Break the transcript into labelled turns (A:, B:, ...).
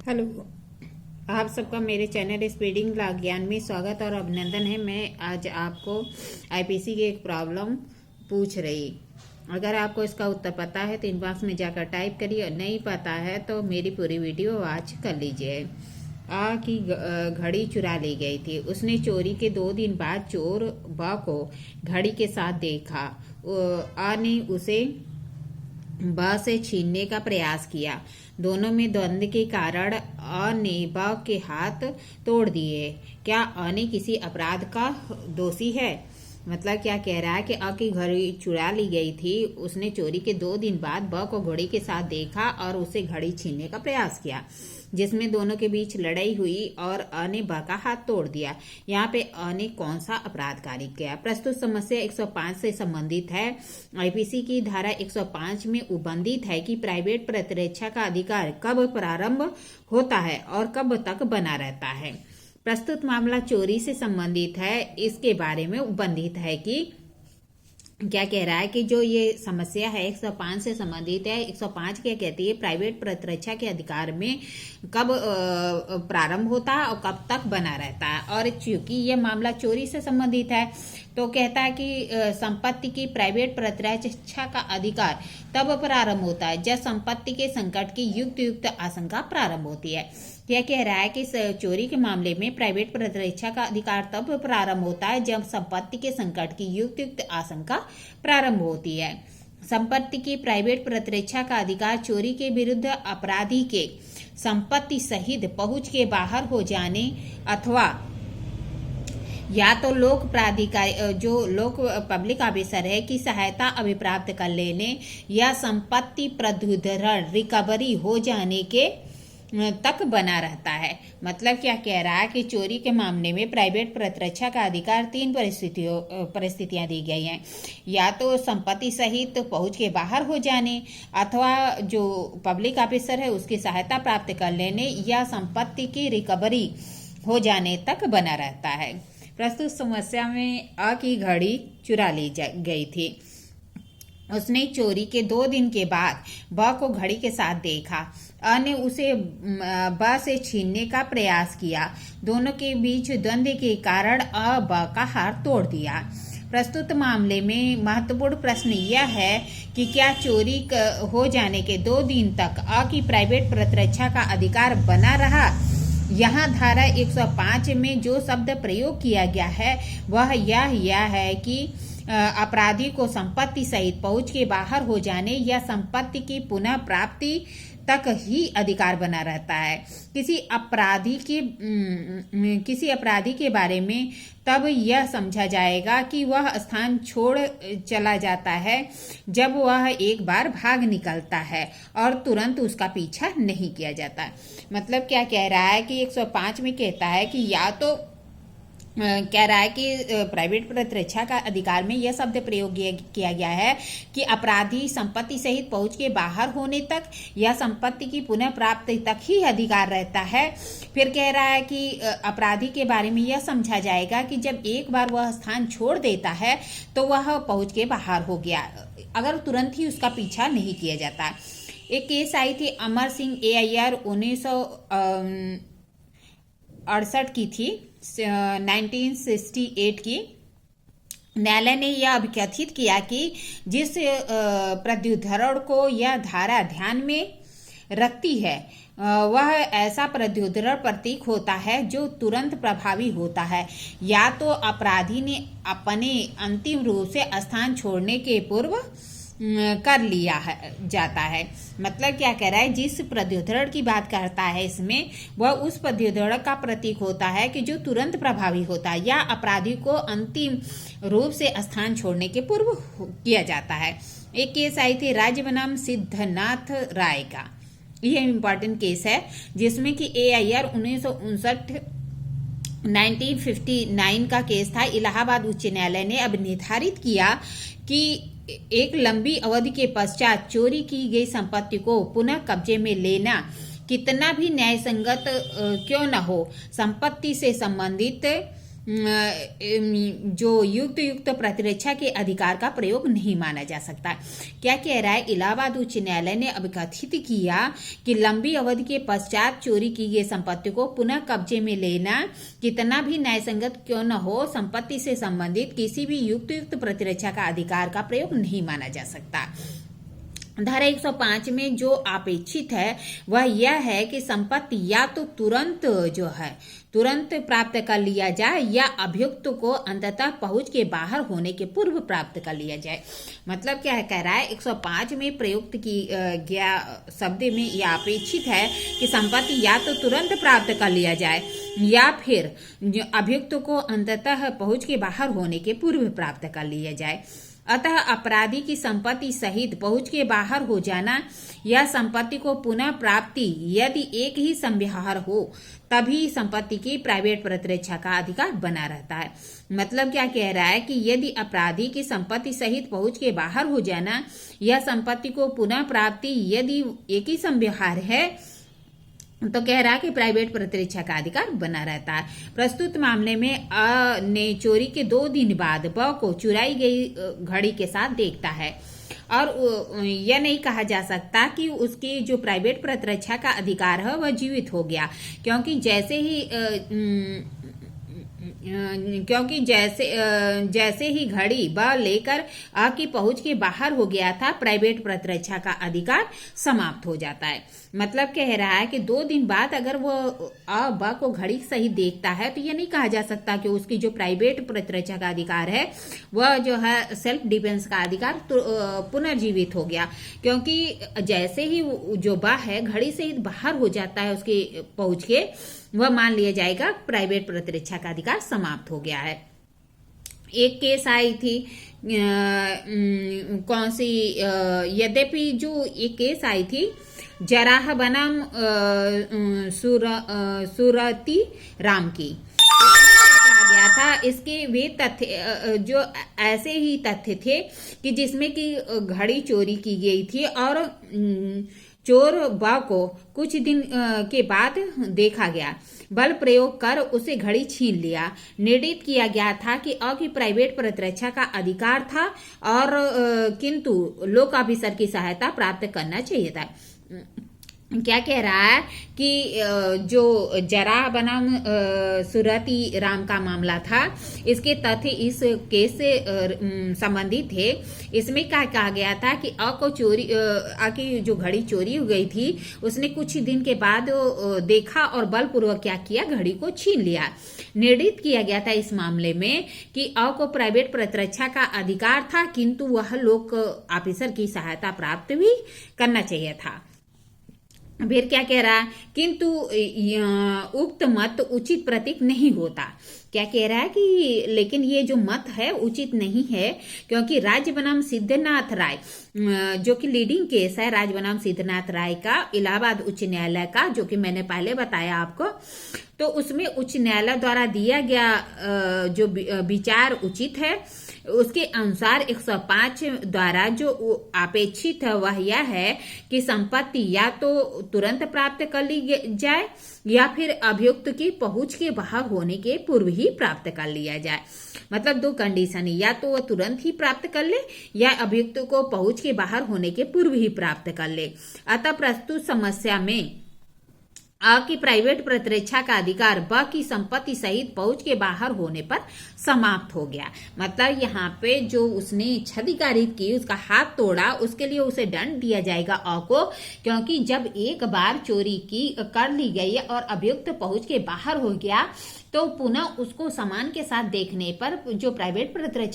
A: Hello. आप सबका मेरे चैनल स्पीडिंग ब्लॉग ज्ञान में स्वागत और अभिनंदन है। मैं आज आपको आईपीसी की एक प्रॉब्लम पूछ रही। अगर आपको इसका उत्तर पता है तो इनबॉक्स में जाकर टाइप करिए और नहीं पता है तो मेरी पूरी वीडियो वॉच कर लीजिए। आ की घड़ी चुरा ली गई थी। उसने चोरी के 2 दिन बाद चोर बा को घड़ी के साथ देखा। आ ने उसे ब से छीनने का प्रयास किया। दोनों में द्वंद्व के कारण अ ने ब के हाथ तोड़ दिए। क्या अ ने किसी अपराध का दोषी है? मतलब क्या कह रहा है कि अ की घड़ी चुरा ली गई थी। उसने चोरी के 2 दिन बाद ब को घड़ी के साथ देखा और उसे घड़ी छीनने का प्रयास किया, जिसमें दोनों के बीच लड़ाई हुई और अ ने ब का हाथ तोड़ दिया। यहाँ पे अ ने कौन सा अपराध कार्य किया? प्रस्तुत समस्या 105 से संबंधित है। आईपीसी की धारा 105 में उल्लिखित है कि प्राइवेट प्रतिरक्षा का अधिकार कब प्रारंभ होता है और कब तक बना रहता है। प्रस्तुत मामला चोरी से संबंधित है। इसके बारे में उल्लिखित है कि क्या कह रहा है कि जो ये समस्या है 105 से संबंधित है। 105 क्या कहती है? प्राइवेट प्रतिरक्षा के अधिकार में कब प्रारंभ होता है और कब तक बना रहता है। और चूंकि यह मामला चोरी से संबंधित है तो कहता है कि संपत्ति की प्राइवेट प्रतिरक्षा का अधिकार तब प्रारंभ होता है जब संपत्ति के संकट की युक्त आशंका प्रारंभ होती है। यह कह रहा है कि चोरी के मामले में प्राइवेट प्रतिरक्षा का अधिकार तब प्रारंभ होता है जब संपत्ति के संकट की युक्त आशंका प्रारंभ होती है। संपत्ति की प्राइवेट प्रतिरक्षा का अधिकार चोरी के विरुद्ध अपराधी के संपत्ति सहित पहुंच के बाहर हो जाने अथवा या तो लोक प्राधिकारी जो लोक पब्लिक ऑफिसर है की सहायता अभिप्राप्त कर लेने या संपत्ति पुनरुद्धार रिकवरी हो जाने के तक बना रहता है। मतलब क्या कह रहा है कि चोरी के मामले में प्राइवेट प्रतिरक्षा का अधिकार 3 परिस्थितियां दी गई हैं। या तो संपत्ति सहित पहुंच के बाहर हो जाने अथवा जो पब्लिक ऑफिसर है उसकी सहायता प्राप्त कर लेने या संपत्ति की रिकवरी हो जाने तक बना रहता है। प्रस्तुत समस्या में अ की घड़ी चुरा ली गई थी। उसने चोरी के 2 दिन के बाद ब को घड़ी के साथ देखा। अ ने उसे ब से छीनने का प्रयास किया। दोनों के बीच द्वंद्व के कारण अ ब का हाथ तोड़ दिया। प्रस्तुत मामले में महत्वपूर्ण प्रश्न यह है कि क्या चोरी हो जाने के 2 दिन तक अ की प्राइवेट प्रतिरक्षा का अधिकार बना रहा? यहाँ धारा 105 में जो शब्द प्रयोग किया गया है वह यह है कि अपराधी को संपत्ति सहित पहुंच के बाहर हो जाने या संपत्ति की पुनः प्राप्ति तक ही अधिकार बना रहता है। किसी अपराधी के बारे में तब यह समझा जाएगा कि वह स्थान छोड़ चला जाता है जब वह एक बार भाग निकलता है और तुरंत उसका पीछा नहीं किया जाता। मतलब क्या कह रहा है कि 105 में कहता है कि या तो कह रहा है कि प्राइवेट प्रतिरक्षा का अधिकार में यह शब्द प्रयोग किया गया है कि अपराधी संपत्ति सहित पहुंच के बाहर होने तक या संपत्ति की पुनः प्राप्ति तक ही अधिकार रहता है। फिर कह रहा है कि अपराधी के बारे में यह समझा जाएगा कि जब एक बार वह स्थान छोड़ देता है तो वह पहुंच के बाहर हो गया, अगर तुरंत ही उसका पीछा नहीं किया जाता। एक केस आई थी अमर सिंह AIR 1968 की थी, 1968 की। न्यायालय ने यह अभिकथित किया कि जिस प्रत्युद्धरण को यह धारा ध्यान में रखती है वह ऐसा प्रत्युद्धरण प्रतीक होता है जो तुरंत प्रभावी होता है या तो अपराधी ने अपने अंतिम रूप से स्थान छोड़ने के पूर्व कर लिया है जाता है। मतलब क्या कह रहा है? जिस प्रत्युद्धरण की बात करता है इसमें वह उस प्रत्युद्धरण का प्रतीक होता है कि जो तुरंत प्रभावी होता है या अपराधी को अंतिम रूप से स्थान छोड़ने के पूर्व किया जाता है। एक केस आई थी राज्य बनाम सिद्धनाथ राय का। यह इम्पोर्टेंट केस है जिसमें कि AIR 1959 का केस था। इलाहाबाद उच्च न्यायालय ने अब निर्धारित किया कि एक लंबी अवधि के पश्चात चोरी की गई संपत्ति को पुनः कब्जे में लेना कितना भी न्यायसंगत क्यों न हो, संपत्ति से संबंधित जो युक्त प्रतिरक्षा के अधिकार का प्रयोग नहीं माना जा सकता। क्या कह रहा है? इलाहाबाद उच्च न्यायालय ने अभिकथित किया कि लंबी अवधि के पश्चात चोरी की गई संपत्ति को पुनः कब्जे में लेना कितना भी न्यायसंगत क्यों न हो, संपत्ति से संबंधित किसी भी युक्त प्रतिरक्षा का अधिकार का प्रयोग नहीं माना जा सकता। धारा 105 में जो अपेक्षित है वह यह है कि संपत्ति या तो तुरंत प्राप्त कर लिया जाए या अभियुक्त को अंततः पहुंच के बाहर होने के पूर्व प्राप्त कर लिया जाए। मतलब क्या है? कह रहा है 105 में प्रयुक्त की गया शब्द में यह अपेक्षित है कि संपत्ति या तो तुरंत प्राप्त कर लिया जाए या फिर अभियुक्त को अंततः पहुंच के बाहर होने के पूर्व प्राप्त कर लिया जाए। अतः अपराधी की संपत्ति सहित पहुंच के बाहर हो जाना या संपत्ति को पुनः प्राप्ति यदि एक ही संव्यवहार हो तभी संपत्ति की प्राइवेट प्रतिरक्षा का अधिकार बना रहता है। मतलब क्या कह रहा है कि यदि अपराधी की संपत्ति सहित पहुंच के बाहर हो जाना या संपत्ति को पुनः प्राप्ति यदि एक ही संव्यवहार है तो कह रहा है कि प्राइवेट प्रतिरक्षा का अधिकार बना रहता है। प्रस्तुत मामले में अ ने चोरी के 2 दिन बाद ब को चुराई गई घड़ी के साथ देखता है और यह नहीं कहा जा सकता कि उसकी जो प्राइवेट प्रतिरक्षा का अधिकार है वह जीवित हो गया, क्योंकि जैसे ही घड़ी ब लेकर अ की पहुंच के बाहर हो गया था, प्राइवेट प्रतिरक्षा का अधिकार समाप्त हो जाता है। मतलब कह रहा है कि 2 दिन बाद अगर वो अ ब को घड़ी सही देखता है तो यह नहीं कहा जा सकता कि उसकी जो प्राइवेट प्रतिरक्षा का अधिकार है वह जो है सेल्फ डिफेंस का अधिकार पुनर्जीवित हो गया, क्योंकि जैसे ही जो ब है घड़ी से बाहर हो जाता है उसके पहुंच के, वह मान लिया जाएगा प्राइवेट प्रतिरक्षा का अधिकार समाप्त हो गया है। एक केस आई थी कौन सी, यद्यपि जो एक केस आई थी जराह बनाम सूरती राम की, कहा गया था इसके वे तथ्य जो ऐसे ही तथ्य थे कि जिसमें कि घड़ी चोरी की गई थी और चोर बा को कुछ दिन के बाद देखा गया, बल प्रयोग कर उसे घड़ी छीन लिया। निर्णित किया गया था कि अ की प्राइवेट प्रतिरक्षा का अधिकार था और किंतु लोक ऑफिसर की सहायता प्राप्त करना चाहिए था। क्या कह रहा है कि जो जराह बनाम सूरती राम का मामला था, इसके तथ्य इस केस से संबंधित थे। इसमें क्या कहा गया था कि अ की जो घड़ी चोरी हो गई थी उसने कुछ दिन के बाद देखा और बलपूर्वक क्या किया, घड़ी को छीन लिया। निर्णित किया गया था इस मामले में कि अ को प्राइवेट प्रतिरक्षा का अधिकार था, किंतु वह लोक ऑफिसर की सहायता प्राप्त भी करना चाहिए था। फिर क्या कह रहा है? किंतु उक्त मत उचित प्रतीक नहीं होता। क्या कह रहा है कि लेकिन ये जो मत है उचित नहीं है, क्योंकि राज्य बनाम सिद्धनाथ राय जो कि लीडिंग केस है राज्य बनाम सिद्धनाथ राय का इलाहाबाद उच्च न्यायालय का, जो कि मैंने पहले बताया आपको, तो उसमें उच्च न्यायालय द्वारा दिया गया जो विचार उचित है उसके अनुसार 105 द्वारा जो अपेक्षित है वह यह है कि संपत्ति या तो तुरंत प्राप्त कर ली जाए या फिर अभियुक्त की पहुंच के बाहर होने के पूर्व ही प्राप्त कर लिया जाए। मतलब 2 कंडीशन, या तो वह तुरंत ही प्राप्त कर ले या अभियुक्त को पहुंच के बाहर होने के पूर्व ही प्राप्त कर ले। अतः प्रस्तुत समस्या में अ की प्राइवेट प्रतिरक्षा का अधिकार ब की संपत्ति सहित पहुंच के बाहर होने पर समाप्त हो गया। मतलब यहाँ पे जो उसने क्षतिकारी की, उसका हाथ तोड़ा, उसके लिए उसे दंड दिया जाएगा अ को, क्योंकि जब एक बार चोरी की कर ली गई और अभियुक्त पहुंच के बाहर हो गया तो पुनः उसको समान के साथ देखने पर जो प्राइवेट प्रतिरक्षा